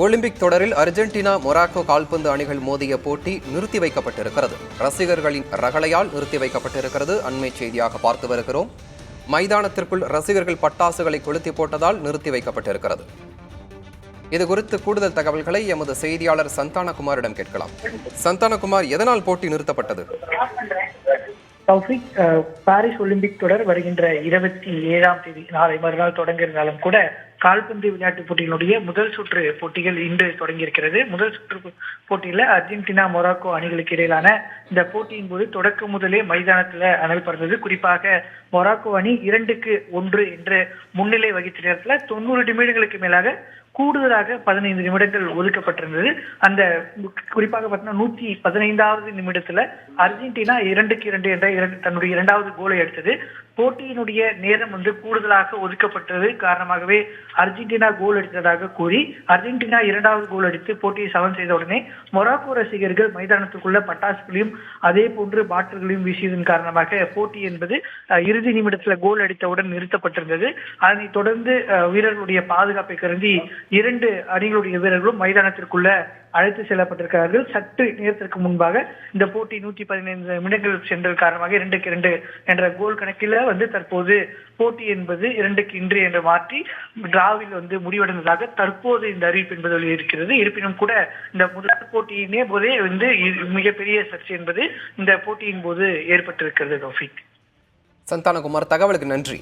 Olympic தொடரில் Argentina Morocco கால்பந்து அணிகள் மோதிய போட்டி நிறுத்தி வைக்கப்பட்டிருக்கிறது. ரசிகர்களின் ரகளையால் நிறுத்தி வைக்கப்பட்டிருக்கிறது. அண்மை செய்தியாக பார்த்து வருகிறோம். மைதானத்திற்குள் ரசிகர்கள் பட்டாசுகளை கொளுத்தி போட்டதால் நிறுத்தி வைக்கப்பட்டிருக்கிறது. இது குறித்து கூடுதல் தகவல்களை எமது செய்தியாளர் சந்தானகுமாரிடம் கேட்கலாம். சந்தானகுமார், எதனால் போட்டி நிறுத்தப்பட்டது? தௌஃபிக், பாரிஸ் ஒலிம்பிக் தொடர் வருகின்ற 27ஆம் தேதி நாளை மறுநாள் தொடங்க இருந்தாலும் கூட கால்பந்து விளையாட்டுப் போட்டியினுடைய முதல் சுற்று போட்டிகள் இன்று தொடங்கியிருக்கிறது. முதல் சுற்று போட்டியில அர்ஜென்டினா மொராக்கோ அணிகளுக்கு இடையிலான இந்த போட்டியின் போது தொடக்கம் முதலே மைதானத்துல அனல் பறந்தது. குறிப்பாக மொராக்கோ அணி 2-1 என்று முன்னிலை வகித்த நேரத்துல 90 நிமிடங்களுக்கு மேலாக கூடுதலாக 15 நிமிடங்கள் ஒதுக்கப்பட்டிருந்தது. அந்த குறிப்பாக பார்த்தீங்கன்னா 115வது நிமிடத்துல அர்ஜென்டினா 2-2 என்ற தன்னுடைய இரண்டாவது கோலை எடுத்தது. போட்டியினுடைய நேரம் கூடுதலாக ஒதுக்கப்பட்டது காரணமாகவே அர்ஜென்டினா கோல் அடித்ததாக கூறி அர்ஜென்டினா இரண்டாவது கோல் அடித்து போட்டியை சமன் செய்த உடனே மொராக்கோ ரசிகர்கள் மைதானத்துக்குள்ள பட்டாசுகளையும் அதே போன்று பாட்டில்களையும் வீசியதன் காரணமாக போட்டி என்பது இறுதி நிமிடத்துல கோல் அடித்தவுடன் நிறுத்தப்பட்டிருந்தது. அதனைத் தொடர்ந்து வீரர்களுடைய பாதுகாப்பை கருதி 2 அணிகளுடைய வீரர்களும் மைதானத்திற்குள்ள அழைத்து செல்லப்பட்டிருக்கிறார்கள். சற்று நேரத்திற்கு முன்பாக இந்த போட்டி 115 நிமிடங்கள் சென்றது காரணமாக 2-2 என்ற கோல் கணக்கில தற்போது போட்டி என்பது 2-1 என்று மாற்றி டிராவில் முடிவடைந்ததாக தற்போது இந்த அறிவிப்பு என்பது இருக்கிறது. இருப்பினும் கூட இந்த முதல் போட்டியினே போதே மிகப்பெரிய சர்ச்சை என்பது இந்த போட்டியின் போது ஏற்பட்டிருக்கிறது. சந்தானகுமார், தகவலுக்கு நன்றி.